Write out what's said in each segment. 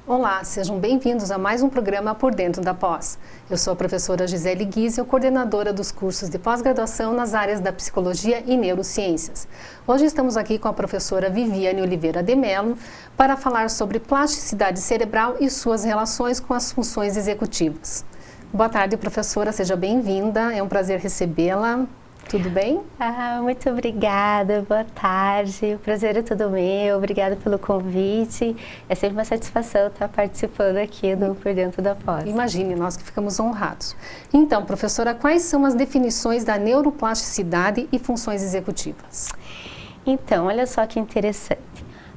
Olá, sejam bem-vindos a mais um programa Por Dentro da Pós. Eu sou a professora Gisele Giesel, coordenadora dos cursos de pós-graduação nas áreas da Psicologia e Neurociências. Hoje estamos aqui com a professora Viviane Oliveira de Mello para falar sobre plasticidade cerebral e suas relações com as funções executivas. Boa tarde, professora, seja bem-vinda, é um prazer recebê-la. Tudo bem? Muito obrigada, boa tarde, o prazer é todo meu, obrigada pelo convite, é sempre uma satisfação estar participando aqui do Por Dentro da Pós. Imagine, nós que ficamos honrados. Então, professora, quais são as definições da neuroplasticidade e funções executivas? Então, olha só que interessante,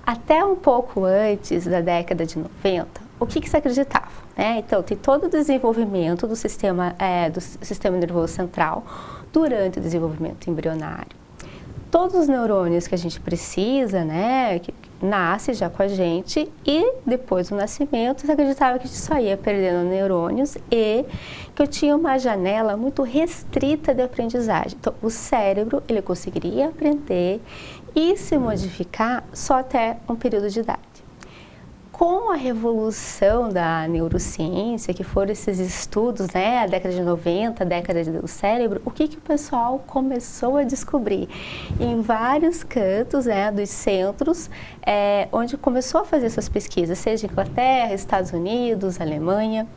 até um pouco antes da década de 90, o que se acreditava? Então, tem todo o desenvolvimento do sistema nervoso central durante o desenvolvimento embrionário. Todos os neurônios que a gente precisa, que nasce já com a gente e depois do nascimento, se acreditava que a gente só ia perdendo neurônios e que eu tinha uma janela muito restrita de aprendizagem. Então, o cérebro, ele conseguiria aprender e se modificar só até um período de idade. Com a revolução da neurociência, que foram esses estudos, a década de 90, a década do cérebro, o que o pessoal começou a descobrir? Em vários cantos dos centros, onde começou a fazer essas pesquisas, seja Inglaterra, Estados Unidos, Alemanha,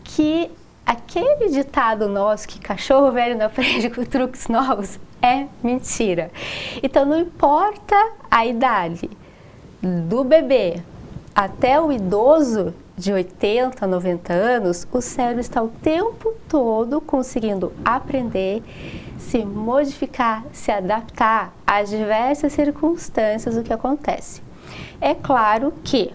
que aquele ditado nosso que cachorro velho não aprende com truques novos é mentira. Então, não importa a idade do bebê, até o idoso de 80, 90 anos, o cérebro está o tempo todo conseguindo aprender, se modificar, se adaptar às diversas circunstâncias do que acontece. É claro que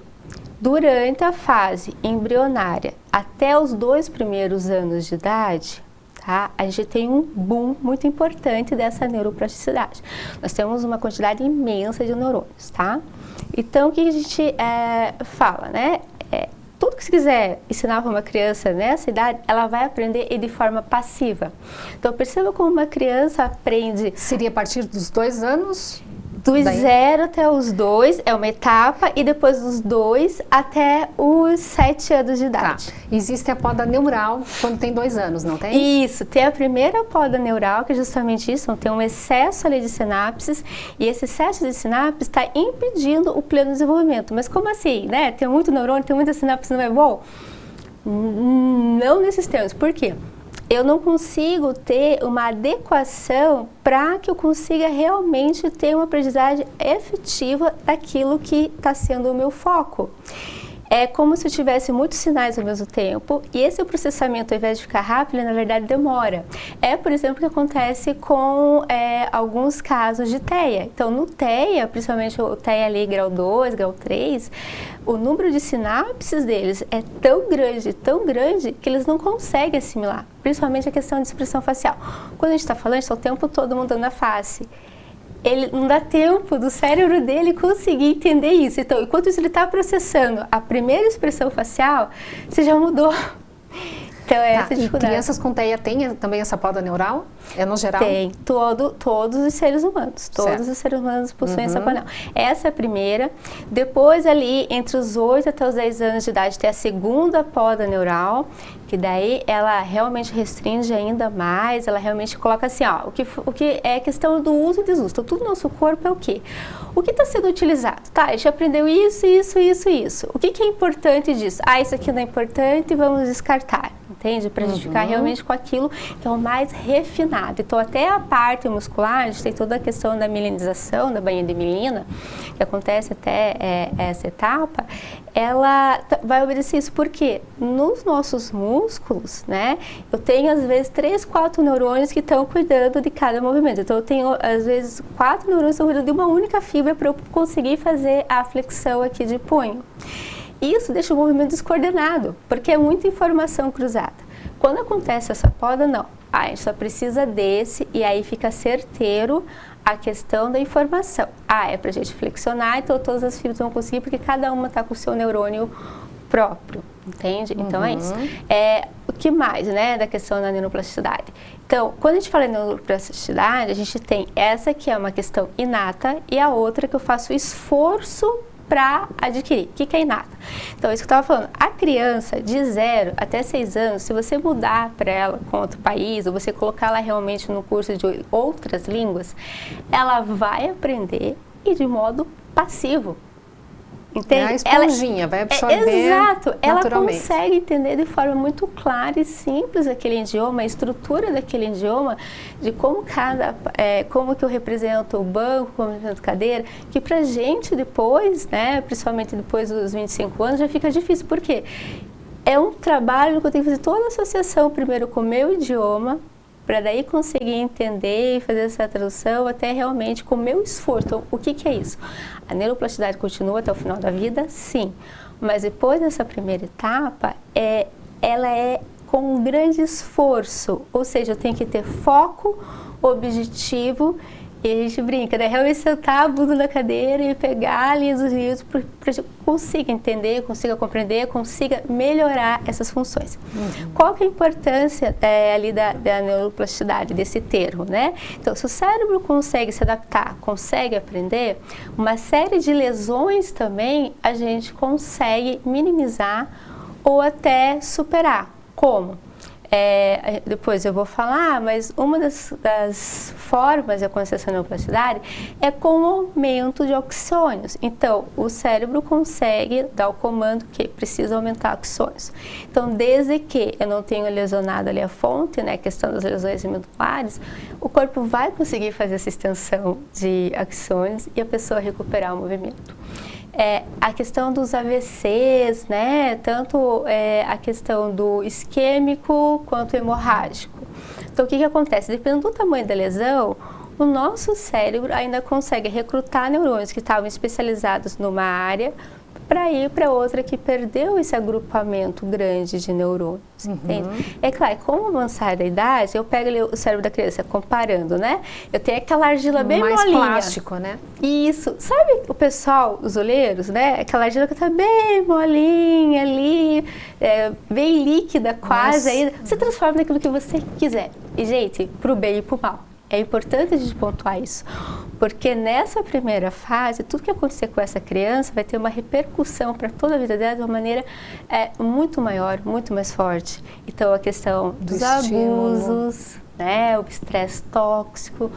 durante a fase embrionária, até os 2 primeiros anos de idade, a gente tem um boom muito importante dessa neuroplasticidade. Nós temos uma quantidade imensa de neurônios, Então, o que a gente fala, tudo que você quiser ensinar para uma criança nessa idade, ela vai aprender de forma passiva. Então, perceba como uma criança aprende... Seria a partir dos 2 anos? Dos 0 até os 2 é uma etapa e depois dos 2 até os 7 anos de idade. Existe a poda neural quando tem 2 anos, não tem? Isso, tem a primeira poda neural, que é justamente isso, tem um excesso ali de sinapses e esse excesso de sinapses está impedindo o pleno desenvolvimento. Mas como assim, Tem muito neurônio, tem muita sinapse, não é bom? Não nesses termos, por quê? Eu não consigo ter uma adequação para que eu consiga realmente ter uma aprendizagem efetiva daquilo que está sendo o meu foco. É como se eu tivesse muitos sinais ao mesmo tempo e esse processamento, ao invés de ficar rápido, na verdade demora. É, por exemplo, o que acontece com alguns casos de TEA. Então, no TEA, principalmente o TEA ali, grau 2, grau 3, o número de sinapses deles é tão grande, que eles não conseguem assimilar, principalmente a questão de expressão facial. Quando a gente está falando, a gente está o tempo todo mudando a face. Ele não dá tempo do cérebro dele conseguir entender isso. Então, enquanto ele está processando a primeira expressão facial, você já mudou. Então, essa dificuldade. E crianças com TEA têm também essa poda neural? É no geral? Tem, todos os seres humanos. Todos os seres humanos possuem essa poda neural. Essa é a primeira. Depois, ali, entre os 8 até os 10 anos de idade, tem a segunda poda neural, que daí ela realmente restringe ainda mais, ela realmente coloca assim, o que é questão do uso e desuso. Então, tudo no nosso corpo é o quê? O que está sendo utilizado? A gente aprendeu isso. O que é importante disso? Isso aqui não é importante, vamos descartar. Entende? Para a gente ficar realmente com aquilo que é o mais refinado. Então, até a parte muscular, a gente tem toda a questão da mielinização, da banha de mielina, que acontece até essa etapa, ela vai obedecer isso. Porque nos nossos músculos, eu tenho, às vezes, 3, 4 neurônios que estão cuidando de cada movimento. Então, eu tenho, às vezes, 4 neurônios que estão cuidando de uma única fibra para eu conseguir fazer a flexão aqui de punho. Isso deixa o movimento descoordenado, porque é muita informação cruzada. Quando acontece essa poda, não. A gente só precisa desse e aí fica certeiro a questão da informação. É para a gente flexionar, então todas as fibras vão conseguir, porque cada uma está com o seu neurônio próprio, entende? Então é isso. O que mais, da questão da neuroplasticidade? Então, quando a gente fala em neuroplasticidade, a gente tem essa que é uma questão inata e a outra que eu faço esforço para adquirir. O que é inata? Então, isso que eu estava falando, a criança de 0 até 6 anos, se você mudar para ela com outro país, ou você colocar ela realmente no curso de outras línguas, ela vai aprender e de modo passivo. Entende? É a esponjinha, vai absorver exato, ela naturalmente. consegue entender de forma muito clara e simples aquele idioma, a estrutura daquele idioma, de como como que eu represento o banco, como eu represento a cadeira, que pra gente depois, né, principalmente depois dos 25 anos, já fica difícil, por quê? É um trabalho que eu tenho que fazer toda a associação primeiro com o meu idioma, para daí conseguir entender e fazer essa tradução até realmente com o meu esforço. Então, o que é isso? A neuroplasticidade continua até o final da vida? Sim. Mas depois dessa primeira etapa, ela é com um grande esforço. Ou seja, eu tenho que ter foco, objetivo. E a gente brinca, né? Realmente sentar a bunda na cadeira e pegar ali os livros para que a gente consiga entender, consiga compreender, consiga melhorar essas funções. Qual que é a importância ali da neuroplasticidade, desse termo, né? Então, se o cérebro consegue se adaptar, consegue aprender, uma série de lesões também a gente consegue minimizar ou até superar. Como? Depois eu vou falar, mas uma das formas de acontecer essa neuroplasticidade é com o aumento de oxônios. Então, o cérebro consegue dar o comando que precisa aumentar oxônios. Então, desde que eu não tenho lesionado ali a fonte, né, a questão das lesões medulares, o corpo vai conseguir fazer essa extensão de oxônios e a pessoa recuperar o movimento. A questão dos AVCs, né? Tanto a questão do isquêmico quanto hemorrágico. Então, o que acontece? Dependendo do tamanho da lesão, o nosso cérebro ainda consegue recrutar neurônios que estavam especializados numa área para ir para outra que perdeu esse agrupamento grande de neurônios, entende? É claro, com o avançar da idade, eu pego ali o cérebro da criança, comparando, né? Eu tenho aquela argila bem mais molinha. plástico, né? Isso. Sabe o pessoal, os olheiros, né? Aquela argila que tá bem molinha ali, bem líquida quase. Aí você transforma naquilo que você quiser. E, gente, pro bem e pro mal. É importante a gente pontuar isso, porque nessa primeira fase, tudo que acontecer com essa criança vai ter uma repercussão para toda a vida dela de uma maneira muito maior, muito mais forte. Então, a questão dos abusos, né, o estresse tóxico,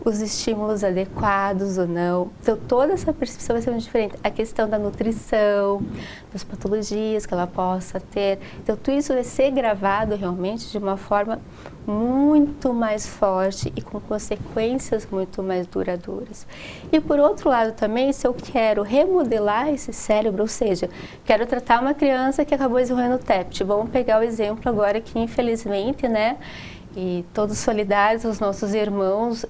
os estímulos adequados ou não. Então, toda essa percepção vai ser muito diferente. A questão da nutrição, das patologias que ela possa ter. Então, tudo isso vai ser gravado realmente de uma forma muito mais forte e com consequências muito mais duradouras. E, por outro lado, também, se eu quero remodelar esse cérebro, ou seja, quero tratar uma criança que acabou desenvolvendo o TEPT. Vamos pegar o exemplo agora que, infelizmente, né, e todos solidários aos nossos irmãos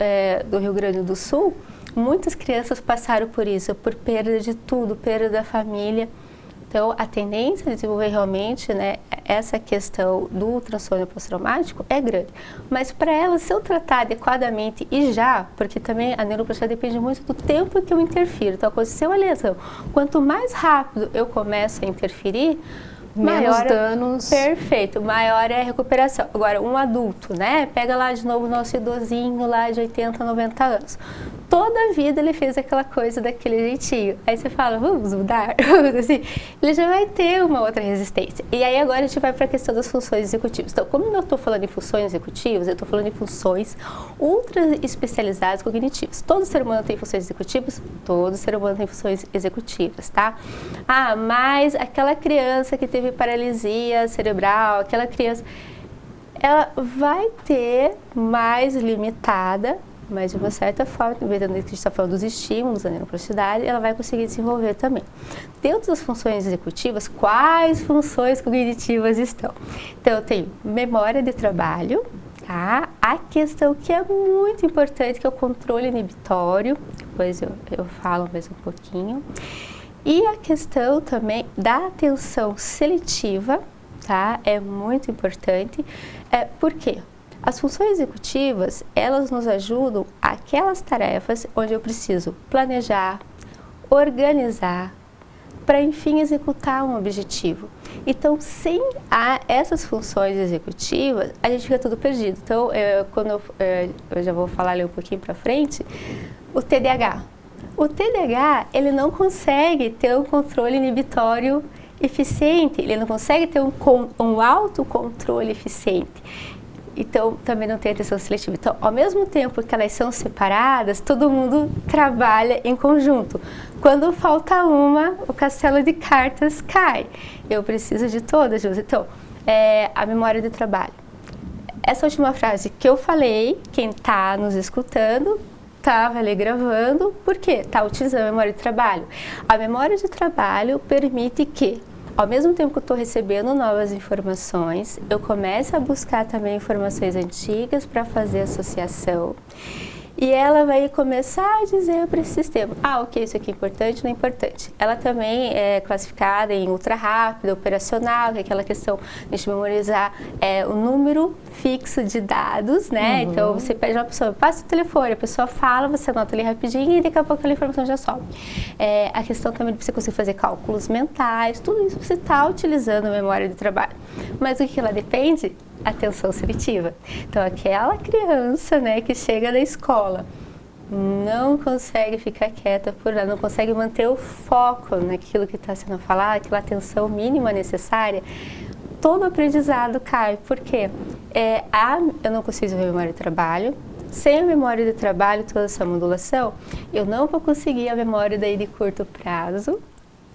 do Rio Grande do Sul, muitas crianças passaram por isso, por perda de tudo, perda da família. Então, a tendência de desenvolver realmente, né, essa questão do transtorno pós-traumático é grande. Mas para ela, se eu tratar adequadamente e já, porque também a neuroplasticidade depende muito do tempo que eu interfiro. Então, aconteceu a lesão. Quanto mais rápido eu começo a interferir, menos danos. Perfeito, maior é a recuperação. Agora, um adulto, né? Pega lá de novo o nosso idosinho lá de 80, 90 anos. Toda a vida ele fez aquela coisa daquele jeitinho. Aí você fala, vamos mudar? Assim, ele já vai ter uma outra resistência. E aí agora a gente vai para a questão das funções executivas. Então, como eu estou falando em funções executivas, eu estou falando em funções ultra especializadas cognitivas. Todo ser humano tem funções executivas? Todo ser humano tem funções executivas, tá? Ah, mas aquela criança que teve paralisia cerebral, aquela criança, ela vai ter mais limitada, mas de uma certa forma, vendo que a gente está falando dos estímulos da neuroplasticidade, ela vai conseguir desenvolver também. Dentro das funções executivas, quais funções cognitivas estão? Então, eu tenho memória de trabalho, tá? A questão que é muito importante, que é o controle inibitório, depois eu falo mais um pouquinho. E a questão também da atenção seletiva, tá? É muito importante. Por quê? As funções executivas, elas nos ajudam aquelas tarefas onde eu preciso planejar, organizar, para enfim executar um objetivo. Então, sem essas funções executivas, a gente fica tudo perdido. Então, quando eu já vou falar ali um pouquinho para frente, o TDAH. O TDAH, ele não consegue ter um controle inibitório eficiente, ele não consegue ter um autocontrole eficiente. Então, também não tem atenção seletiva. Então, ao mesmo tempo que elas são separadas, todo mundo trabalha em conjunto. Quando falta uma, o castelo de cartas cai. Eu preciso de todas. Então, a memória de trabalho. Essa última frase que eu falei, quem está nos escutando, estava ali gravando, por quê? Está utilizando a memória de trabalho. A memória de trabalho permite que, ao mesmo tempo que eu estou recebendo novas informações, eu começo a buscar também informações antigas para fazer associação. E ela vai começar a dizer para esse sistema, ok, isso aqui é importante, não é importante. Ela também é classificada em ultra rápida, operacional, que é aquela questão de a gente memorizar o número fixo de dados, né? Uhum. Então, você pede uma pessoa, passa o telefone, a pessoa fala, você anota ali rapidinho e daqui a pouco aquela informação já sobe. A questão também de você conseguir fazer cálculos mentais, tudo isso você está utilizando a memória de trabalho. Mas o que ela depende? Atenção seletiva. Então, aquela criança, né, que chega da escola, não consegue ficar quieta por ela, não consegue manter o foco naquilo que está sendo falado, aquela atenção mínima necessária, todo o aprendizado cai. Por quê? Eu não consigo desenvolver memória de trabalho. Sem a memória de trabalho, toda essa modulação, eu não vou conseguir a memória daí de curto prazo,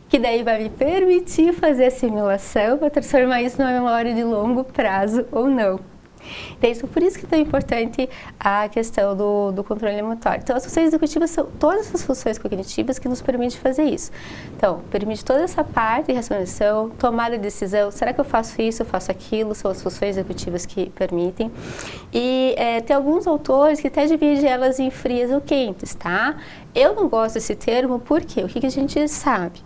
que daí vai me permitir fazer assimilação para transformar isso numa memória de longo prazo ou não. Então, por isso que é tão importante a questão do controle motor. Então, as funções executivas são todas as funções cognitivas que nos permitem fazer isso. Então, permite toda essa parte de racionalização, tomada de decisão, será que eu faço isso, eu faço aquilo, são as funções executivas que permitem. E tem alguns autores que até dividem elas em frias ou quentes, tá? Eu não gosto desse termo, porque o que a gente sabe?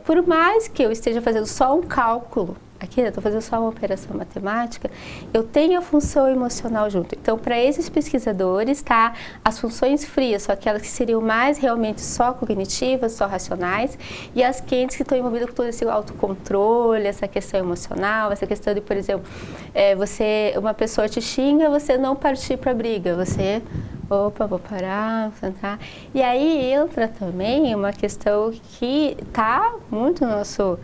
Por mais que eu esteja fazendo só um cálculo, aqui eu estou fazendo só uma operação matemática, eu tenho a função emocional junto. Então, para esses pesquisadores, tá, as funções frias são aquelas que seriam mais realmente só cognitivas, só racionais, e as quentes que estão envolvidas com todo esse autocontrole, essa questão emocional, essa questão de, por exemplo, uma pessoa te xinga, você não partir para a briga, você... Opa, vou parar, vou sentar. E aí entra também uma questão que está muito no nosso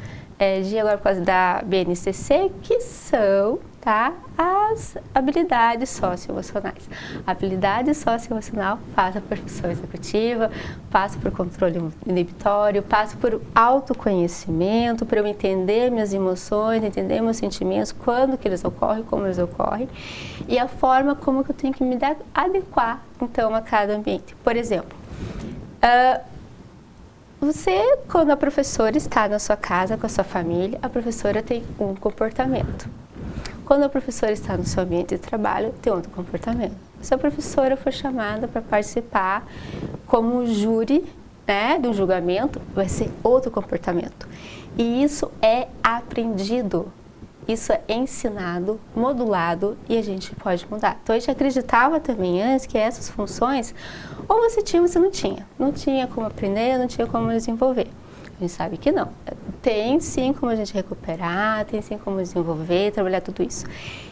dia agora por causa da BNCC, que são, tá, as habilidades socioemocionais. A habilidade socioemocional passa por função executiva, passa por controle inibitório, passa por autoconhecimento, para eu entender minhas emoções, entender meus sentimentos, quando que eles ocorrem, como eles ocorrem, e a forma como que eu tenho que me adequar, então, a cada ambiente. Por exemplo, você, quando a professora está na sua casa, com a sua família, a professora tem um comportamento. Quando a professora está no seu ambiente de trabalho, tem outro comportamento. Se a professora for chamada para participar como júri, né, de um julgamento, vai ser outro comportamento. E isso é aprendido. Isso é ensinado, modulado e a gente pode mudar. Então, a gente acreditava também antes que essas funções, ou você tinha ou você não tinha. Não tinha como aprender, não tinha como desenvolver. A gente sabe que não. Tem sim como a gente recuperar, tem sim como desenvolver, trabalhar tudo isso.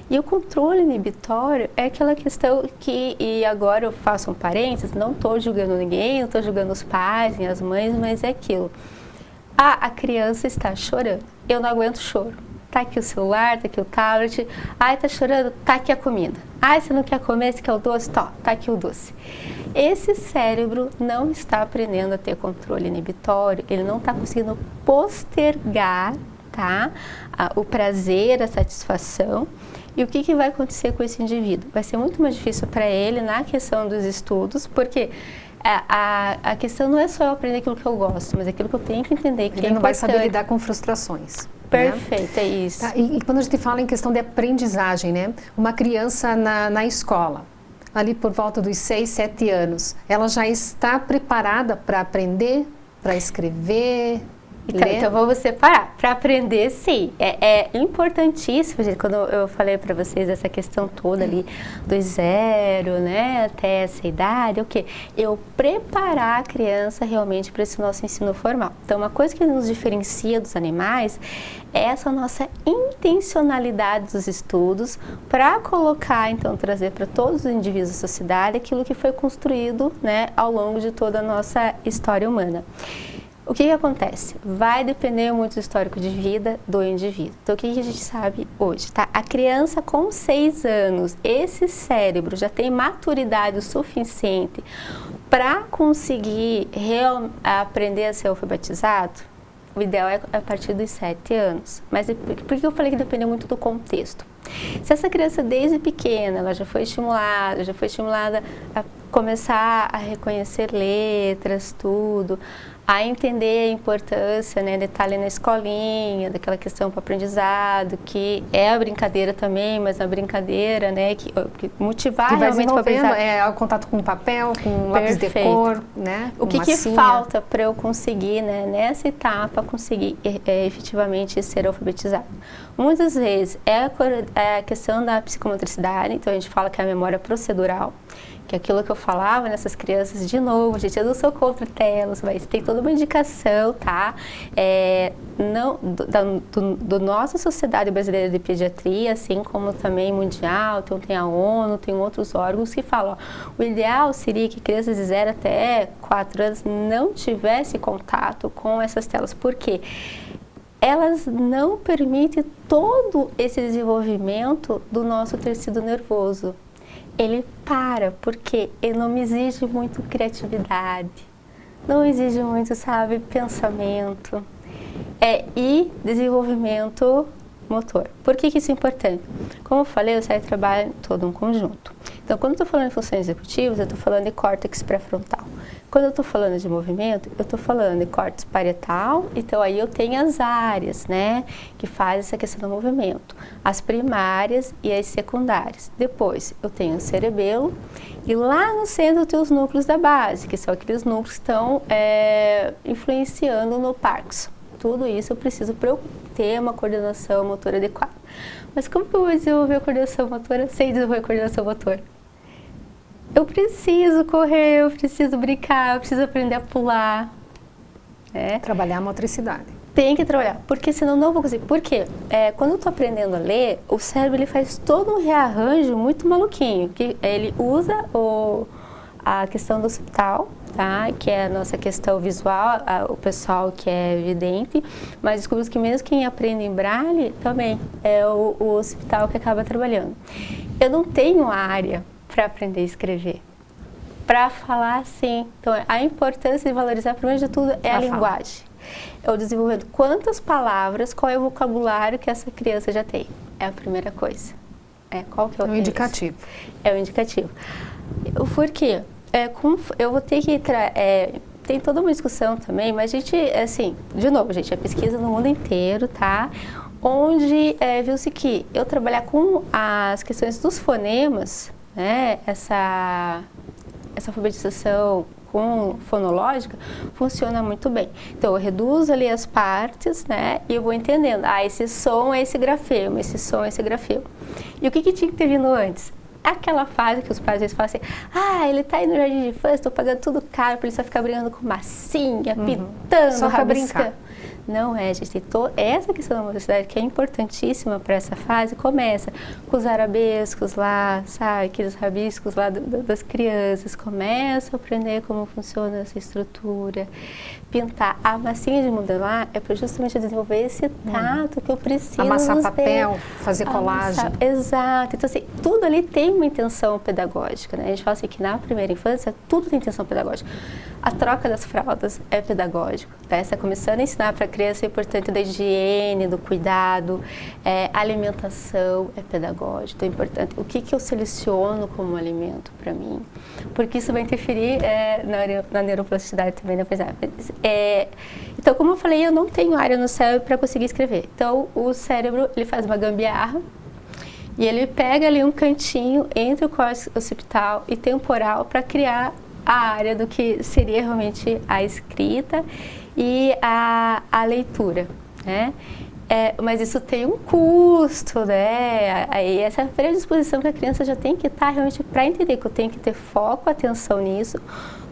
E o controle inibitório é aquela questão que, e agora eu faço um parênteses, não estou julgando ninguém, não estou julgando os pais, nem as mães, mas é aquilo. A criança está chorando, eu não aguento choro. Tá aqui o celular, tá aqui o tablet, ai, tá chorando, tá aqui a comida. Ai, você não quer comer, você quer o doce? Tá aqui o doce. Esse cérebro não está aprendendo a ter controle inibitório, ele não está conseguindo postergar, tá, o prazer, a satisfação. E o que vai acontecer com esse indivíduo? Vai ser muito mais difícil para ele na questão dos estudos, porque a questão não é só eu aprender aquilo que eu gosto, mas aquilo que eu tenho que entender que ele não vai saber lidar com frustrações. Perfeito, né? É isso. Tá, e quando a gente fala em questão de aprendizagem, né? Uma criança na escola, ali por volta dos 6, 7 anos, ela já está preparada para aprender, para escrever? Então vamos separar. Para aprender, sim. É importantíssimo, gente, quando eu falei para vocês essa questão toda ali do 0, né, até essa idade, o quê? Eu preparar a criança realmente para esse nosso ensino formal. Então, uma coisa que nos diferencia dos animais é essa nossa intencionalidade dos estudos para colocar, então, trazer para todos os indivíduos da sociedade aquilo que foi construído, né, ao longo de toda a nossa história humana. O que acontece? Vai depender muito do histórico de vida do indivíduo. Então, o que a gente sabe hoje, tá? A criança com 6 anos, esse cérebro já tem maturidade o suficiente para conseguir aprender a ser alfabetizado? O ideal é a partir dos 7 anos. Mas por que eu falei que depende muito do contexto? Se essa criança desde pequena, ela já foi estimulada a começar a reconhecer letras, tudo, a entender a importância, né, de estar ali na escolinha, daquela questão para o aprendizado, que é a brincadeira também, mas a brincadeira, né, que motivar que vai realmente para aprendizado. O contato com papel, com lápis de cor, né? O que falta para eu conseguir, né, nessa etapa, conseguir efetivamente ser alfabetizado? Muitas vezes é a questão da psicomotricidade, então a gente fala que é a memória procedural, que é aquilo que eu falava nessas crianças, de novo, gente, eu não sou contra telas, mas tem toda uma indicação, tá? Do nossa Sociedade Brasileira de Pediatria, assim como também mundial, então tem a ONU, tem outros órgãos que falam, ó, o ideal seria que crianças de 0 até 4 anos não tivessem contato com essas telas. Por quê? Elas não permitem todo esse desenvolvimento do nosso tecido nervoso. Ele para, porque ele não me exige muito criatividade, não exige muito, sabe, pensamento e desenvolvimento motor. Por que isso é importante? Como eu falei, o cérebro trabalha todo um conjunto. Então, quando eu estou falando de funções executivas, eu estou falando de córtex pré-frontal. Quando eu estou falando de movimento, eu estou falando de córtex parietal, então aí eu tenho as áreas, né, que fazem essa questão do movimento, as primárias e as secundárias. Depois, eu tenho o cerebelo e lá no centro eu tenho os núcleos da base, que são aqueles núcleos que estão influenciando no Parkinson. Tudo isso eu preciso para eu ter uma coordenação motora adequada. Mas como que eu vou desenvolver a coordenação motora sem desenvolver a coordenação motora? Eu preciso correr, eu preciso brincar, eu preciso aprender a pular. Trabalhar a motricidade. Tem que trabalhar, porque senão não vou conseguir. Por quê? Quando eu estou aprendendo a ler, o cérebro ele faz todo um rearranjo muito maluquinho. Que ele usa a questão do occipital, tá? Que é a nossa questão visual, o pessoal que é vidente, mas descobrimos que mesmo quem aprende em braille também é o occipital que acaba trabalhando. Eu não tenho área para aprender a escrever, para falar assim. Então, a importância de valorizar, primeiro de tudo, é a linguagem. É o desenvolvimento. Quantas palavras, qual é o vocabulário que essa criança já tem? É a primeira coisa. Qual que é o indicativo? É o indicativo. Por quê? Eu vou ter que... tem toda uma discussão também, mas a gente, assim, de novo, gente, é pesquisa no mundo inteiro, tá? Onde viu-se que eu trabalhar com as questões dos fonemas, né, essa alfabetização fonológica funciona muito bem. Então, eu reduzo ali as partes, né, e eu vou entendendo, esse som é esse grafema, esse som é esse grafema. E o que tinha que ter vindo antes? Aquela fase que os pais às vezes falam assim, ele tá aí no jardim de infância, estou pagando tudo caro para ele só ficar brincando com massinha, pitando, só para brincar. Não gente, tem essa questão da motricidade que é importantíssima para essa fase, começa com os arabescos lá, sabe, aqueles rabiscos lá das crianças, começa a aprender como funciona essa estrutura, pintar. A massinha de modelar é para justamente desenvolver esse tato que eu preciso. Amassar papel, fazer colagem. Exato, então assim, tudo ali tem uma intenção pedagógica, né? A gente fala assim que na primeira infância tudo tem intenção pedagógica. A troca das fraldas é pedagógico, tá? Você está começando a ensinar para a criança a importância da higiene, do cuidado, a alimentação é pedagógico, é importante. O que eu seleciono como alimento para mim? Porque isso vai interferir na neuroplasticidade também, né? Então, como eu falei, eu não tenho área no cérebro para conseguir escrever. Então, o cérebro, ele faz uma gambiarra e ele pega ali um cantinho entre o córtex occipital e temporal para criar a área do que seria realmente a escrita e a leitura, né? Mas isso tem um custo, né? Aí essa é a predisposição que a criança já tem que estar realmente para entender que eu tenho que ter foco, atenção nisso,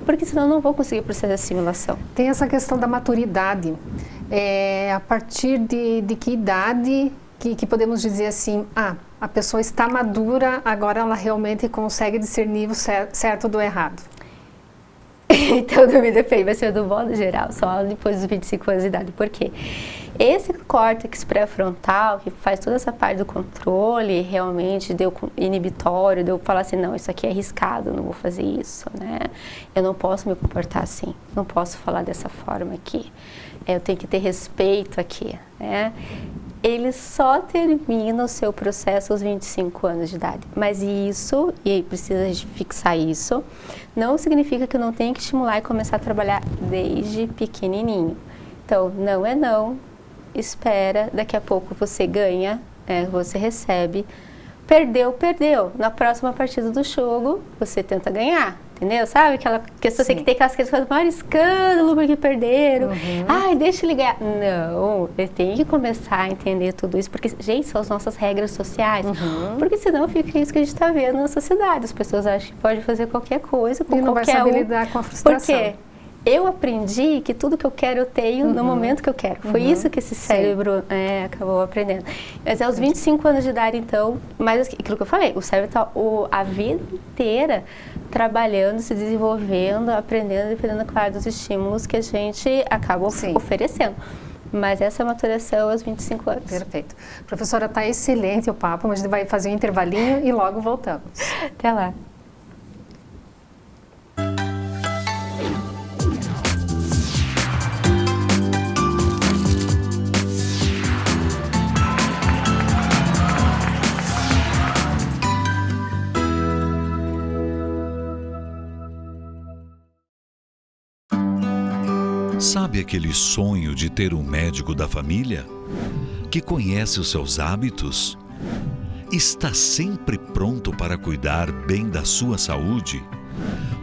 porque senão eu não vou conseguir o processo de assimilação. Tem essa questão da maturidade. A partir de que idade que podemos dizer assim, a pessoa está madura, agora ela realmente consegue discernir o certo do errado? Então, não me depende, vai ser do modo geral, só depois dos 25 anos de idade. Por quê? Esse córtex pré-frontal, que faz toda essa parte do controle, realmente deu inibitório, deu falar assim, não, isso aqui é arriscado, não vou fazer isso, né? Eu não posso me comportar assim, não posso falar dessa forma aqui, eu tenho que ter respeito aqui, né? Ele só termina o seu processo aos 25 anos de idade. Mas isso, e precisa fixar isso, não significa que eu não tenho que estimular e começar a trabalhar desde pequenininho. Então, não é não, espera, daqui a pouco você ganha, você recebe. Perdeu, perdeu. Na próxima partida do jogo, você tenta ganhar, entendeu? Sabe aquela questão, tem que ter aquelas questões, maior escândalo porque perderam. Ai, deixa ele ganhar. Não, ele tem que começar a entender tudo isso, porque, gente, são as nossas regras sociais. Porque senão fica isso que a gente está vendo na sociedade. As pessoas acham que pode fazer qualquer coisa com e não qualquer vai saber lidar com a frustração. Por quê? Eu aprendi que tudo que eu quero eu tenho no momento que eu quero. Foi isso que esse cérebro acabou aprendendo. Mas aos 25 anos de idade, então, mais aquilo que eu falei, o cérebro está a vida inteira trabalhando, se desenvolvendo, aprendendo, dependendo, claro, dos estímulos que a gente acaba oferecendo. Mas essa maturação aos 25 anos. Perfeito. Professora, está excelente o papo, mas a gente vai fazer um intervalinho e logo voltamos. Até lá. Sabe aquele sonho de ter um médico da família? Que conhece os seus hábitos? Está sempre pronto para cuidar bem da sua saúde?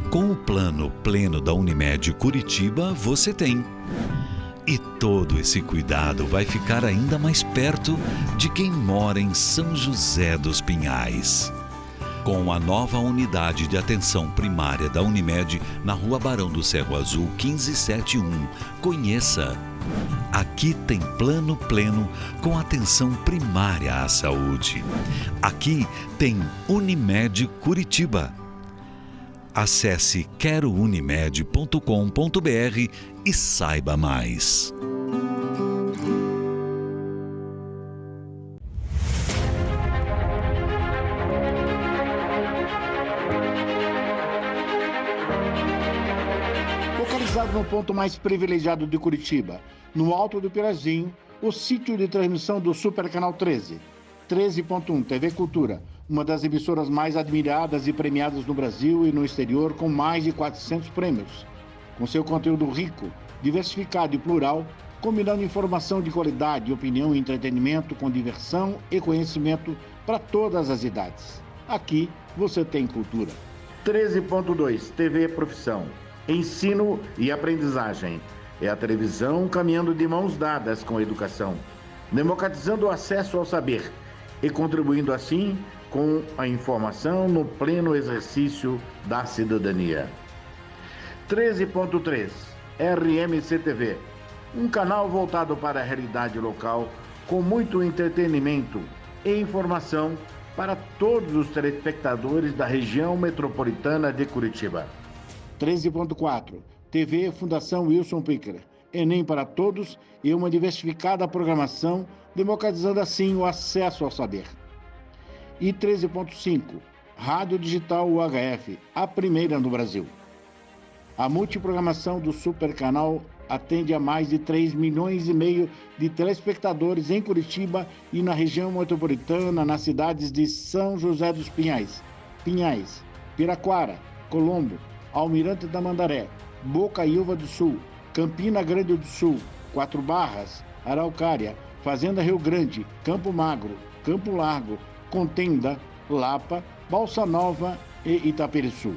Com o Plano Pleno da Unimed Curitiba, você tem. E todo esse cuidado vai ficar ainda mais perto de quem mora em São José dos Pinhais. Com a nova unidade de atenção primária da Unimed na Rua Barão do Cerro Azul 1571. Conheça! Aqui tem Plano Pleno com atenção primária à saúde. Aqui tem Unimed Curitiba. Acesse querounimed.com.br e saiba mais. No ponto mais privilegiado de Curitiba, no Alto do Pirazinho, o sítio de transmissão do Super Canal 13. 13.1 TV Cultura, uma das emissoras mais admiradas e premiadas no Brasil e no exterior, com mais de 400 prêmios. Com seu conteúdo rico, diversificado e plural, combinando informação de qualidade, opinião e entretenimento com diversão e conhecimento para todas as idades. Aqui você tem cultura. 13.2 TV Profissão. Ensino e aprendizagem. É a televisão caminhando de mãos dadas com a educação, democratizando o acesso ao saber e contribuindo assim com a informação no pleno exercício da cidadania. 13.3 RMC-TV, um canal voltado para a realidade local com muito entretenimento e informação para todos os telespectadores da região metropolitana de Curitiba. 13.4 TV Fundação Wilson Picker, Enem para todos e uma diversificada programação, democratizando assim o acesso ao saber. E 13.5 Rádio Digital UHF, a primeira no Brasil. A multiprogramação do Super Canal atende a mais de 3,5 milhões de telespectadores em Curitiba e na região metropolitana, nas cidades de São José dos Pinhais, Piraquara, Colombo, Almirante da Mandaré, Bocaiúva do Sul, Campina Grande do Sul, Quatro Barras, Araucária, Fazenda Rio Grande, Campo Magro, Campo Largo, Contenda, Lapa, Balsa Nova e Itaperiçu.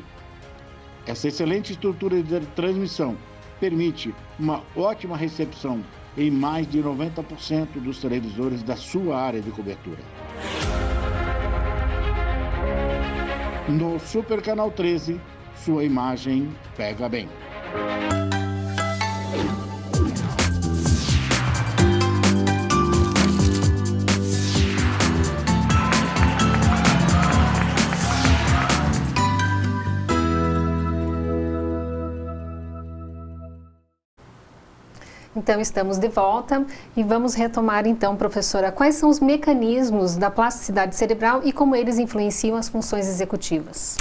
Essa excelente estrutura de transmissão permite uma ótima recepção em mais de 90% dos televisores da sua área de cobertura. No Super Canal 13, sua imagem pega bem. Então, estamos de volta e vamos retomar então, professora, quais são os mecanismos da plasticidade cerebral e como eles influenciam as funções executivas?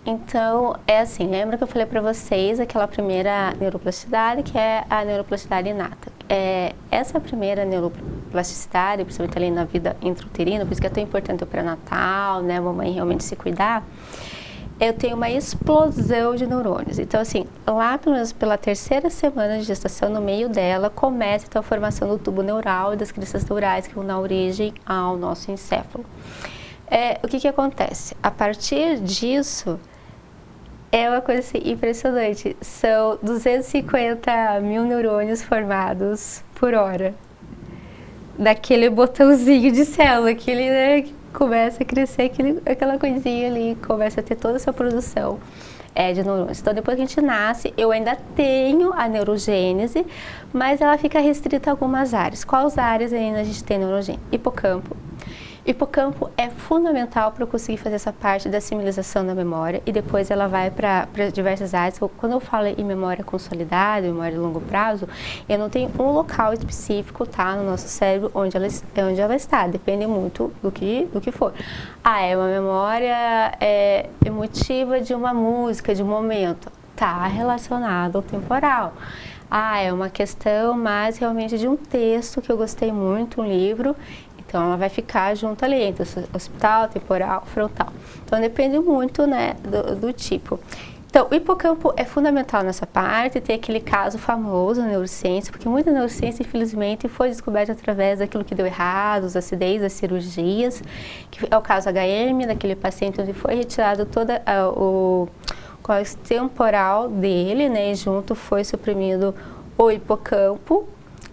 Então, é assim, lembra que eu falei para vocês aquela primeira neuroplasticidade, que é a neuroplasticidade inata. Essa primeira neuroplasticidade, principalmente ali na vida intrauterina, por isso que é tão importante o pré-natal, né, a mamãe realmente se cuidar, eu tenho uma explosão de neurônios. Então, assim, lá pela terceira semana de gestação, no meio dela, começa então a formação do tubo neural e das cristas neurais que vão dar origem ao nosso encéfalo. O que acontece? A partir disso, é uma coisa assim, impressionante. São 250 mil neurônios formados por hora. Daquele botãozinho de célula, aquele, né, que começa a crescer, aquela coisinha ali, começa a ter toda essa produção de neurônios. Então, depois que a gente nasce, eu ainda tenho a neurogênese, mas ela fica restrita a algumas áreas. Quais áreas ainda a gente tem neurogênese? Hipocampo. Hipocampo é fundamental para eu conseguir fazer essa parte da assimilização da memória e depois ela vai para diversas áreas. Quando eu falo em memória consolidada, memória de longo prazo, eu não tenho um local específico, tá, no nosso cérebro onde ela está, depende muito do que for. É uma memória emotiva de uma música, de um momento, tá relacionado ao temporal. É uma questão mais realmente de um texto que eu gostei muito, um livro. Então, ela vai ficar junto ali, entre occipital, temporal, frontal. Então, depende muito, né, do tipo. Então, o hipocampo é fundamental nessa parte. Tem aquele caso famoso, neurociência, porque muita neurociência, infelizmente, foi descoberta através daquilo que deu errado, os acidentes, as cirurgias, que é o caso HM, daquele paciente onde foi retirado toda o córtex temporal dele, né, e junto foi suprimido o hipocampo,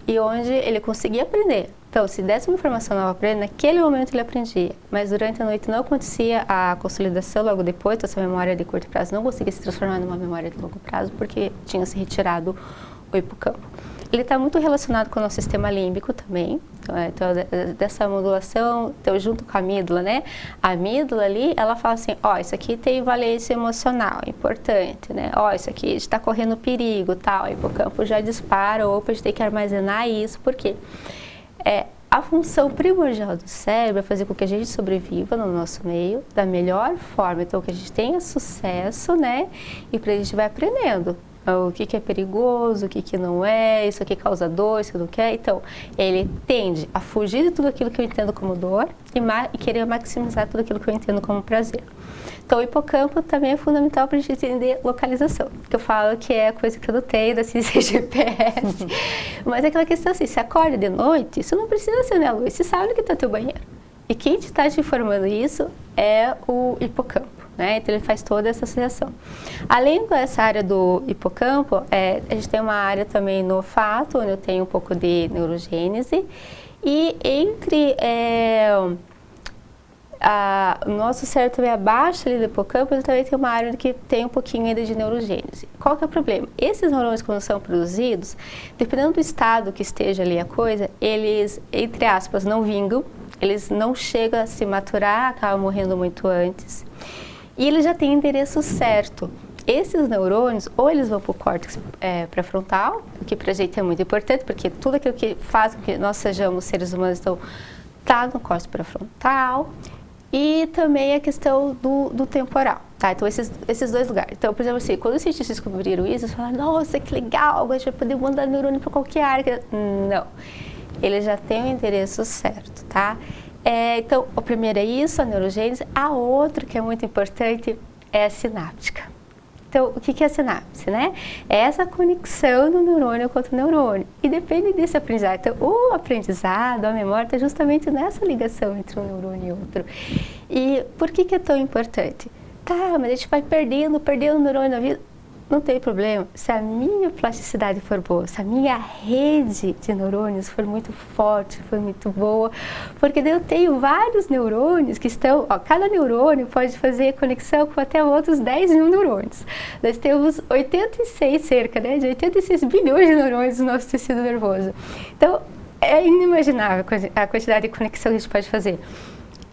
e onde ele conseguia aprender. Então, se desse uma informação nova para ele, naquele momento ele aprendia, mas durante a noite não acontecia a consolidação logo depois, então essa memória de curto prazo não conseguia se transformar numa memória de longo prazo, porque tinha se retirado o hipocampo. Ele está muito relacionado com o nosso sistema límbico também, então dessa modulação, então, junto com a amígdala, né? A amígdala ali, ela fala assim, isso aqui tem valência emocional, importante, né? Isso aqui está correndo perigo, tal, o hipocampo já dispara, ou a gente tem que armazenar isso, por quê? A função primordial do cérebro é fazer com que a gente sobreviva no nosso meio da melhor forma, então que a gente tenha sucesso, né? E para a gente vai aprendendo o que é perigoso, o que não é, isso aqui causa dor, isso não quer. Então, ele tende a fugir de tudo aquilo que eu entendo como dor e querer maximizar tudo aquilo que eu entendo como prazer. Então, o hipocampo também é fundamental para a gente entender localização, que eu falo que é a coisa que eu não tenho da ciência GPS. Mas é aquela questão assim, se acorda de noite, isso não precisa acender a luz, você sabe que está teu banheiro. E quem está te informando isso é o hipocampo. Né? Então, ele faz toda essa associação. Além dessa área do hipocampo, a gente tem uma área também no olfato, onde eu tenho um pouco de neurogênese. E entre o nosso cérebro também abaixo ali do hipocampo, eu também tem uma área que tem um pouquinho ainda de neurogênese. Qual que é o problema? Esses neurônios, quando são produzidos, dependendo do estado que esteja ali a coisa, eles, entre aspas, não vingam, eles não chegam a se maturar, acabam morrendo muito antes. E ele já tem endereço certo. Esses neurônios, ou eles vão para o córtex pré-frontal, o que para a gente é muito importante, porque tudo aquilo que faz com que nós sejamos seres humanos está no córtex pré-frontal, e também a questão do temporal, tá? Então, esses dois lugares. Então, por exemplo, assim, quando os cientistas descobriram isso, eles falaram, nossa, que legal, agora a gente vai poder mandar neurônio para qualquer área. Não, ele já tem o endereço certo, tá? Então, o primeiro é isso, a neurogênese. A outra, que é muito importante, é a sináptica. Então, o que é a sinapse, né? É essa conexão do neurônio com outro neurônio. E depende desse aprendizado. Então, o aprendizado, a memória, está justamente nessa ligação entre um neurônio e outro. E por que é tão importante? Tá, mas a gente vai perdendo neurônio na vida. Não tem problema. Se a minha plasticidade for boa, se a minha rede de neurônios for muito forte, for muito boa, porque daí eu tenho vários neurônios que estão, cada neurônio pode fazer conexão com até outros 10 mil neurônios. Nós temos 86, cerca, né, de 86 bilhões de neurônios no nosso tecido nervoso. Então, é inimaginável a quantidade de conexão que a gente pode fazer.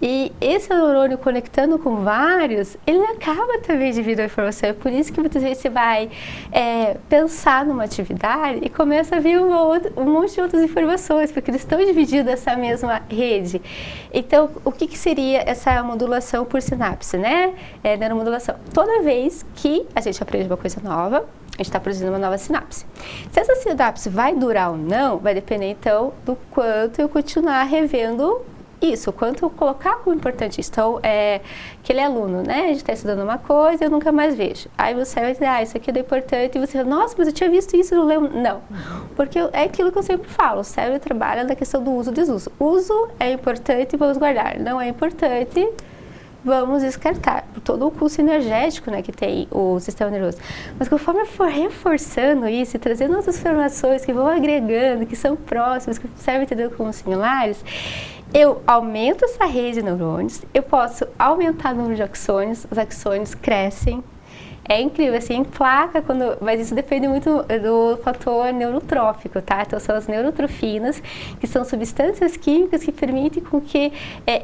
E esse neurônio conectando com vários, ele acaba também dividindo a informação. É por isso que muitas vezes você vai pensar numa atividade e começa a vir um monte de outras informações, porque eles estão divididos nessa mesma rede. Então, o que seria essa modulação por sinapse, né? Neuromodulação. Toda vez que a gente aprende uma coisa nova, a gente está produzindo uma nova sinapse. Se essa sinapse vai durar ou não, vai depender então do quanto eu continuar revendo isso, quanto eu colocar como importante isso. Então, aquele aluno, né, a gente está estudando uma coisa e eu nunca mais vejo. Aí você vai dizer, isso aqui é importante, e você fala, nossa, mas eu tinha visto isso e não lembro. Não, porque é aquilo que eu sempre falo, o cérebro trabalha na questão do uso e desuso. Uso é importante, vamos guardar. Não é importante, vamos descartar. Por todo o custo energético, né, que tem o sistema nervoso. Mas conforme eu for reforçando isso e trazendo outras informações que vão agregando, que são próximas, que o cérebro entendeu como similares, eu aumento essa rede de neurônios, eu posso aumentar o número de axônios, os axônios crescem. É incrível, assim, em placa, mas isso depende muito do fator neurotrófico, tá? Então, são as neurotrofinas, que são substâncias químicas que permitem com que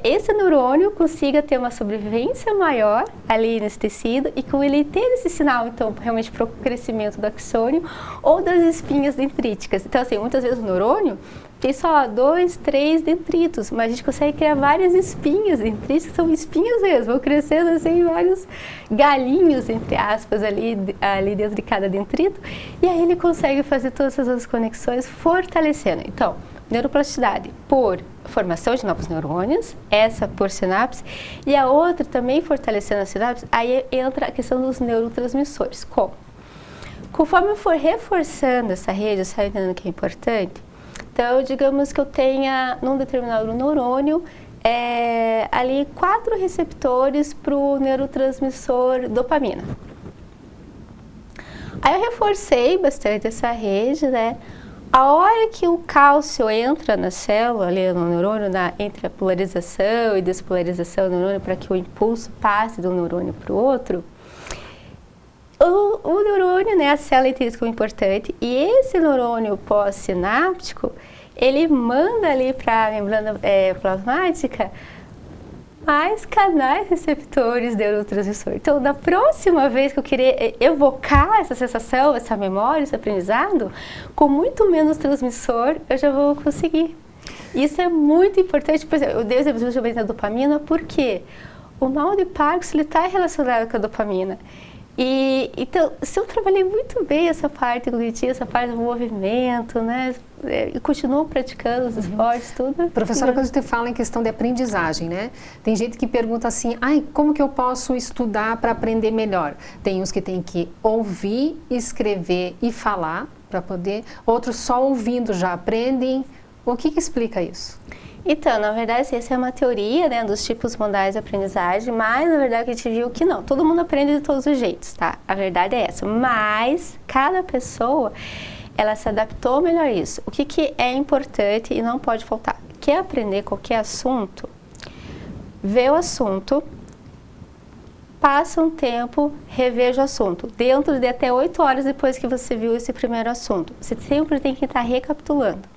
esse neurônio consiga ter uma sobrevivência maior ali nesse tecido e com ele ter esse sinal, então, realmente para o crescimento do axônio ou das espinhas dendríticas. Então, assim, muitas vezes o neurônio tem só 2, 3 dendritos, mas a gente consegue criar várias espinhas dendríticas, que são espinhas mesmo, vão crescendo assim vários galinhos, entre aspas, ali dentro de cada dendrito, e aí ele consegue fazer todas essas conexões fortalecendo. Então, neuroplasticidade por formação de novos neurônios, essa por sinapse, e a outra também fortalecendo a sinapse, aí entra a questão dos neurotransmissores. Como? Conforme eu for reforçando essa rede, você está entendendo que é importante? Então, digamos que eu tenha, num determinado neurônio, ali 4 receptores para o neurotransmissor dopamina. Aí eu reforcei bastante essa rede, né? A hora que o cálcio entra na célula, ali no neurônio, entre a polarização e despolarização do neurônio, para que o impulso passe de um neurônio para o outro, o neurônio, né, a célula entende como importante, e esse neurônio pós-sináptico, ele manda ali para a membrana plasmática mais canais receptores de neurotransmissor. Então, da próxima vez que eu querer evocar essa sensação, essa memória, esse aprendizado, com muito menos transmissor, eu já vou conseguir. Isso é muito importante. Por exemplo, eu dei o exemplo da dopamina, porque o mal de Parkinson está relacionado com a dopamina. Então, se eu trabalhei muito bem essa parte cognitiva, essa parte do movimento, né, e continuo praticando os esportes, tudo. Professora, quando você fala em questão de aprendizagem, né, tem gente que pergunta assim, como que eu posso estudar para aprender melhor? Tem uns que tem que ouvir, escrever e falar para poder, outros só ouvindo já aprendem. O que explica isso? Então, na verdade, essa é uma teoria, né, dos tipos modais de aprendizagem, mas na verdade a gente viu que não, todo mundo aprende de todos os jeitos, tá? A verdade é essa, mas cada pessoa, ela se adaptou melhor a isso. O que é importante e não pode faltar? Quer aprender qualquer assunto? Vê o assunto, passa um tempo, reveja o assunto. Dentro de até 8 horas depois que você viu esse primeiro assunto. Você sempre tem que estar recapitulando.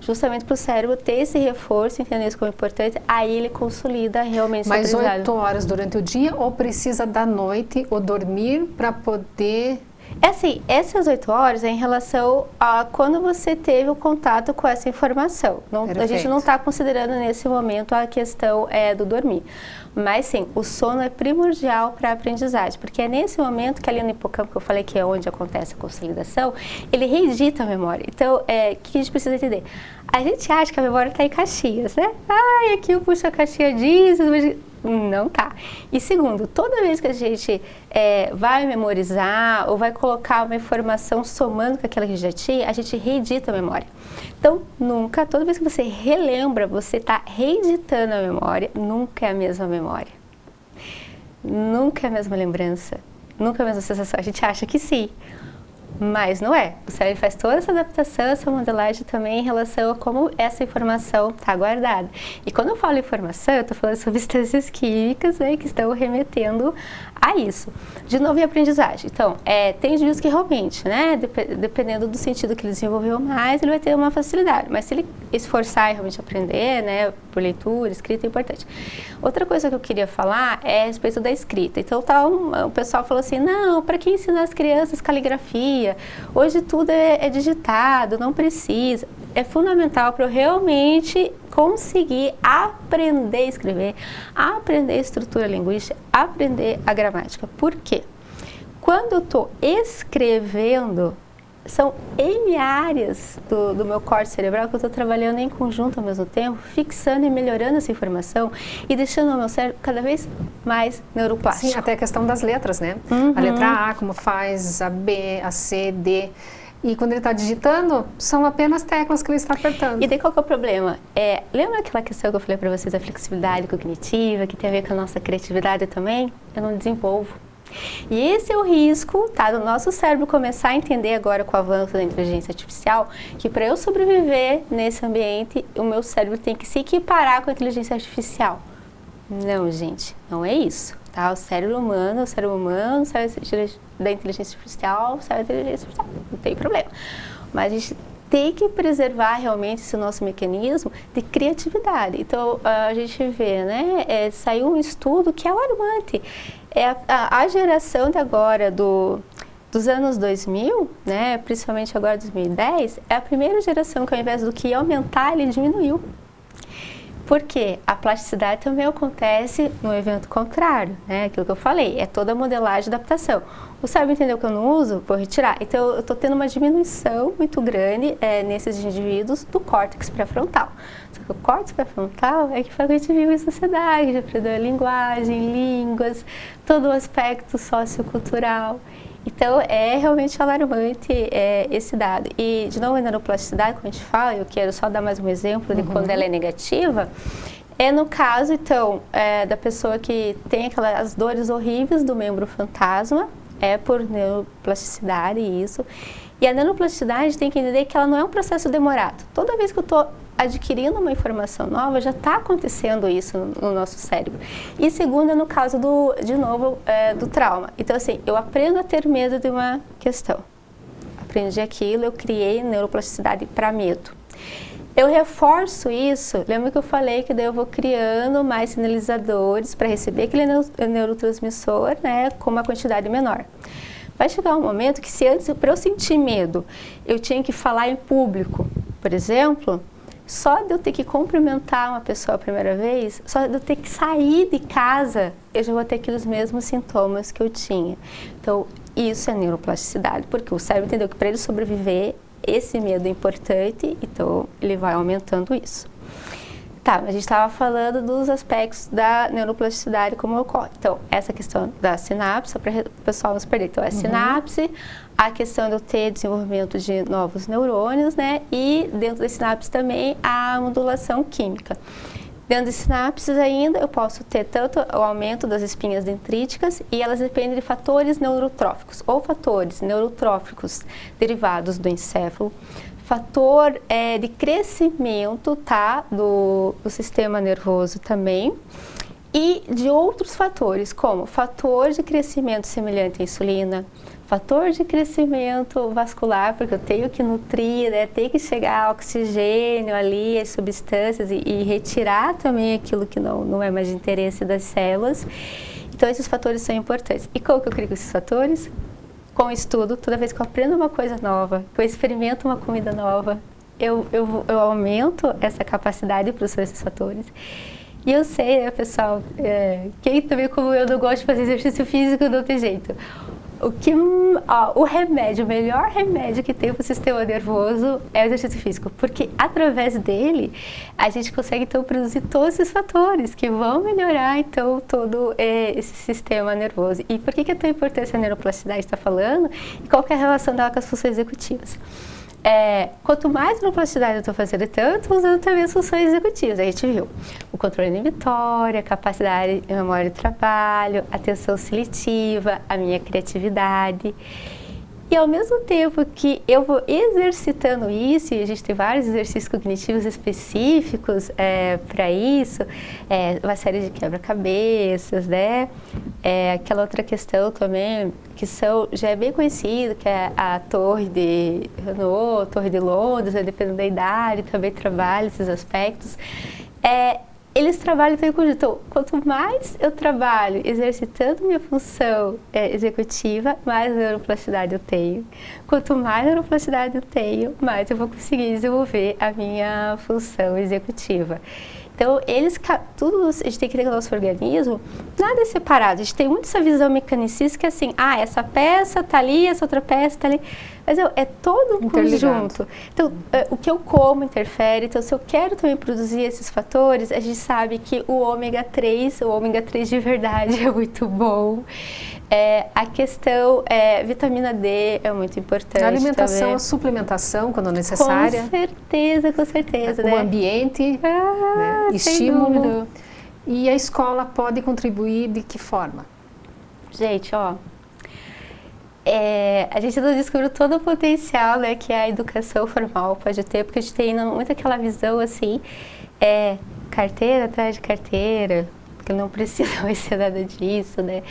Justamente para o cérebro ter esse reforço, entender isso como importante, aí ele consolida realmente esse aprendizado. Mas 8 horas durante o dia ou precisa da noite ou dormir para poder... Assim, essas 8 horas é em relação a quando você teve o contato com essa informação. A gente não está considerando nesse momento a questão do dormir. Mas sim, o sono é primordial para a aprendizagem, porque é nesse momento que ali no hipocampo, que eu falei que é onde acontece a consolidação, ele reedita a memória. Então, o que a gente precisa entender? A gente acha que a memória está em caixinhas, né? Aqui eu puxo a caixinha disso, não tá. E segundo, toda vez que a gente vai memorizar ou vai colocar uma informação somando com aquela que já tinha, a gente reedita a memória. Então, nunca, toda vez que você relembra, você está reeditando a memória, nunca é a mesma memória. nunca é a mesma lembrança, nunca é a mesma sensação. A gente acha que sim, mas não é. O cérebro faz toda essa adaptação, essa modelagem também em relação a como essa informação está guardada. E quando eu falo informação, eu estou falando sobre substâncias químicas, né, que estão remetendo a isso. De novo, em aprendizagem. Então, tem indivíduos que realmente, né, dependendo do sentido que ele desenvolveu mais, ele vai ter uma facilidade. Mas se ele esforçar e realmente aprender, né, por leitura, escrita, é importante. Outra coisa que eu queria falar é a respeito da escrita. Então, o pessoal falou assim, não, para que ensinar as crianças caligrafia? Hoje tudo é digitado, não precisa. É fundamental para eu realmente conseguir aprender a escrever, aprender a estrutura linguística, aprender a gramática. Por quê? Quando eu estou escrevendo, são N áreas do meu córtex cerebral que eu estou trabalhando em conjunto ao mesmo tempo, fixando e melhorando essa informação e deixando o meu cérebro cada vez mais neuroplástico. Sim, até a questão das letras, né? A letra A, como faz, a B, a C, D. E quando ele está digitando, são apenas teclas que ele está apertando. E daí qual que é o problema? Lembra aquela questão que eu falei para vocês da flexibilidade cognitiva, que tem a ver com a nossa criatividade também? Eu não desenvolvo. E esse é o risco, tá, do nosso cérebro começar a entender agora com o avanço da inteligência artificial, que para eu sobreviver nesse ambiente, o meu cérebro tem que se equiparar com a inteligência artificial. Não, gente, não é isso, tá? O cérebro humano, o cérebro da inteligência artificial, o cérebro da inteligência artificial, não tem problema. Mas a gente tem que preservar realmente esse nosso mecanismo de criatividade. Então, a gente vê, né, saiu um estudo que é alarmante. A geração de agora dos anos 2000, né, principalmente agora 2010, é a primeira geração que ao invés do que aumentar, ele diminuiu. Porque a plasticidade também acontece no evento contrário, né? Aquilo que eu falei, é toda a modelagem de adaptação. O cérebro entendeu que eu não uso, vou retirar. Então, eu estou tendo uma diminuição muito grande nesses indivíduos do córtex pré-frontal. Só que o córtex pré-frontal é que foi o que a gente viu em sociedade, já aprendeu a linguagem, línguas, todo o aspecto sociocultural. Então, é realmente alarmante esse dado. E, de novo, a neuroplasticidade, como a gente fala, eu quero só dar mais um exemplo de quando ela é negativa, no caso, então, da pessoa que tem aquelas dores horríveis do membro fantasma, por neuroplasticidade isso. E a neuroplasticidade tem que entender que ela não é um processo demorado. Toda vez que eu estou adquirindo uma informação nova, já está acontecendo isso no nosso cérebro. E segundo, no caso de novo, do trauma. Então, assim, eu aprendo a ter medo de uma questão. Aprendi aquilo, eu criei neuroplasticidade para medo. Eu reforço isso, lembra que eu falei que daí eu vou criando mais sinalizadores para receber aquele neurotransmissor, né, com uma quantidade menor. Vai chegar um momento que se antes, para eu sentir medo, eu tinha que falar em público, por exemplo, só de eu ter que cumprimentar uma pessoa a primeira vez, só de eu ter que sair de casa, eu já vou ter aqueles mesmos sintomas que eu tinha. Então, isso é neuroplasticidade, porque o cérebro entendeu que para ele sobreviver, esse medo é importante, então ele vai aumentando isso. Tá, mas a gente estava falando dos aspectos da neuroplasticidade como ocorre. Então, essa questão da sinapse, para o pessoal não se perder. Então, a sinapse, a questão de eu ter desenvolvimento de novos neurônios, né? E dentro da sinapse também a modulação química. Dentro de sinapses ainda, eu posso ter tanto o aumento das espinhas dendríticas e elas dependem de fatores neurotróficos ou fatores neurotróficos derivados do encéfalo, fator de crescimento, tá, do sistema nervoso também, e de outros fatores, como fator de crescimento semelhante à insulina, fator de crescimento vascular, porque eu tenho que nutrir, né, tem que chegar oxigênio ali, as substâncias e retirar também aquilo que não é mais de interesse das células. Então, esses fatores são importantes. E como que eu crio esses fatores? Com estudo, toda vez que eu aprendo uma coisa nova, que eu experimento uma comida nova, eu aumento essa capacidade de produzir esses fatores. E eu sei, né, pessoal, quem também como eu não gosto de fazer exercício físico, não tem jeito. O remédio, o melhor remédio que tem para o sistema nervoso é o exercício físico, porque através dele a gente consegue então produzir todos esses fatores que vão melhorar então todo esse sistema nervoso. E por que é tão importante a neuroplasticidade estar falando? E qual que é a relação dela com as funções executivas? Quanto mais neuroplasticidade eu estou fazendo, tanto usando também as funções executivas. A gente viu o controle inibitório, a capacidade de memória de trabalho, a atenção seletiva, a minha criatividade. E ao mesmo tempo que eu vou exercitando isso, e a gente tem vários exercícios cognitivos específicos para isso, uma série de quebra-cabeças, né? Aquela outra questão também, que já é bem conhecido, que é a Torre de Renault, Torre de Londres, dependendo da idade, também trabalha esses aspectos. Eles trabalham em conjunto. Então, quanto mais eu trabalho exercitando minha função executiva, mais neuroplasticidade eu tenho. Quanto mais neuroplasticidade eu tenho, mais eu vou conseguir desenvolver a minha função executiva. Então, tudo a gente tem que ter no nosso organismo, nada é separado. A gente tem muito essa visão mecanicista que é assim, essa peça está ali, essa outra peça está ali. Mas é todo um conjunto. Então, o que eu como interfere. Então, se eu quero também produzir esses fatores, a gente sabe que o ômega 3 de verdade é muito bom. A questão vitamina D é muito importante. A alimentação, também. A suplementação, quando necessária. Com certeza. O ambiente, né? Estímulo. E a escola pode contribuir de que forma? Gente, a gente não descobriu todo o potencial, né, que a educação formal pode ter, porque a gente tem muito aquela visão assim, carteira atrás de carteira, porque não precisa mais ser nada disso, né?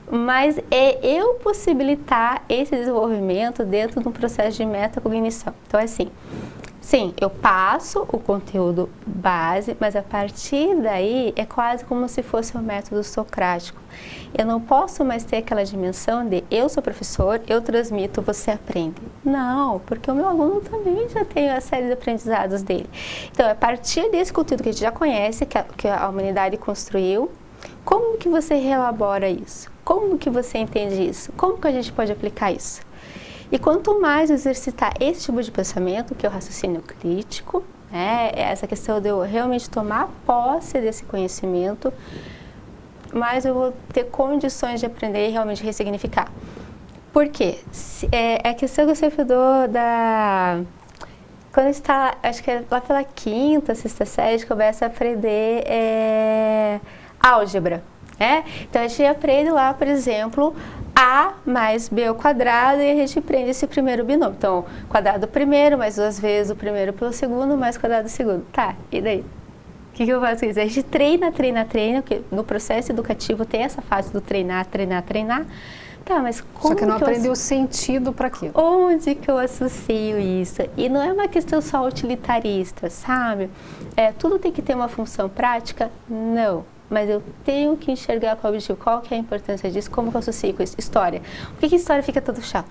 Mas eu possibilitar esse desenvolvimento dentro de um processo de metacognição. Então, assim, sim, eu passo o conteúdo base, mas a partir daí é quase como se fosse um método socrático. Eu não posso mais ter aquela dimensão de eu sou professor, eu transmito, você aprende. Não, porque o meu aluno também já tem a série de aprendizados dele. Então, a partir desse conteúdo que a gente já conhece, que a humanidade construiu, como que você reelabora isso? Como que você entende isso? Como que a gente pode aplicar isso? E quanto mais eu exercitar esse tipo de pensamento, que é o raciocínio crítico, essa questão de eu realmente tomar posse desse conhecimento, mais eu vou ter condições de aprender e realmente ressignificar. Por quê? A questão que eu sempre dou quando a gente está, acho que é lá pela 5ª, 6ª série, a gente começa a aprender álgebra. Então a gente aprende lá, por exemplo, A mais B ao quadrado e a gente aprende esse primeiro binômio. Então, quadrado do primeiro, mais 2 vezes o primeiro pelo segundo, mais quadrado do segundo. Tá, e daí? O que eu faço com isso? A gente treina, porque no processo educativo tem essa fase do treinar. Tá, mas como só que não aprende o sentido para aquilo. Onde que eu associo isso? E não é uma questão só utilitarista, sabe? Tudo tem que ter uma função prática? Não. Mas eu tenho que enxergar qual é o objetivo, qual que é a importância disso, como que eu associo com isso. História. Por que a história fica todo chato?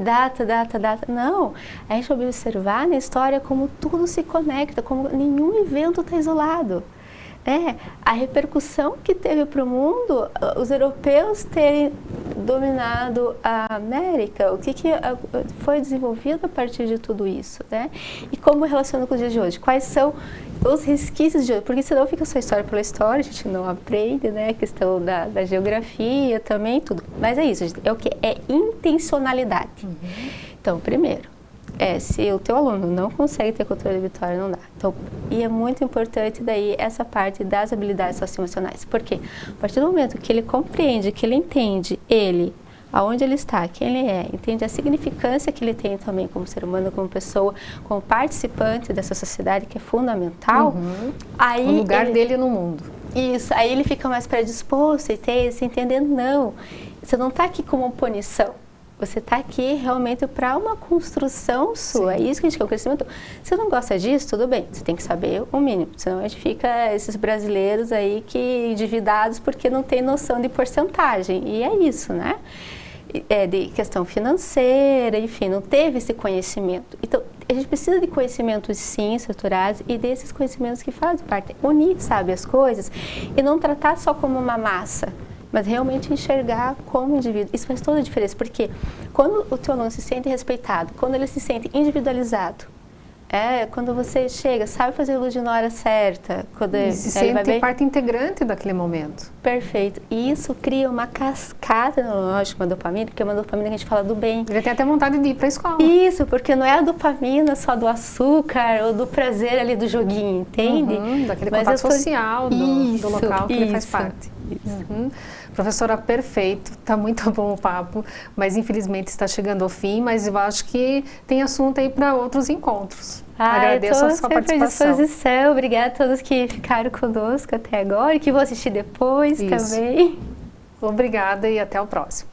Data. Não. A gente observar na história como tudo se conecta, como nenhum evento está isolado. A repercussão que teve para o mundo, os europeus terem dominado a América, o que foi desenvolvido a partir de tudo isso, né? E como relaciona com os dias de hoje? Quais são os resquícios de hoje? Porque senão fica só história pela história, a gente não aprende, né? A questão da geografia também, tudo. Mas é isso, gente. É o que? É intencionalidade. Então, primeiro, se o teu aluno não consegue ter controle de vitória, não dá. Então, e é muito importante daí essa parte das habilidades socioemocionais. Por quê? A partir do momento que ele compreende, que ele entende aonde ele está, quem ele é, entende a significância que ele tem também como ser humano, como pessoa, como participante dessa sociedade, que é fundamental, aí o lugar dele no mundo. Isso, aí ele fica mais predisposto e se entender, não, você não está aqui como punição. Você está aqui realmente para uma construção sua. Sim. É isso que a gente quer, o crescimento. Se você não gosta disso, tudo bem. Você tem que saber o mínimo. Senão a gente fica esses brasileiros aí que endividados porque não tem noção de porcentagem. E é isso, né? De questão financeira, enfim, não teve esse conhecimento. Então, a gente precisa de conhecimentos, sim, estruturados e desses conhecimentos que fazem parte. Unir, sabe, as coisas e não tratar só como uma massa, mas realmente enxergar como indivíduo. Isso faz toda a diferença, porque quando o teu aluno se sente respeitado, quando ele se sente individualizado, Quando você chega, sabe fazer o elogio na hora certa. Quando E se sente parte integrante daquele momento. Perfeito. E isso cria uma cascata neurológica, uma dopamina, porque é uma dopamina que a gente fala do bem. Ele tem até vontade de ir para a escola. Isso, porque não é a dopamina só do açúcar ou do prazer ali do joguinho, entende? Daquele contato social do local que ele faz parte. Professora, perfeito, está muito bom o papo, mas infelizmente está chegando ao fim, mas eu acho que tem assunto aí para outros encontros. Agradeço a sua participação. À disposição. Obrigada a todos que ficaram conosco até agora e que vão assistir depois também. Obrigada e até o próximo.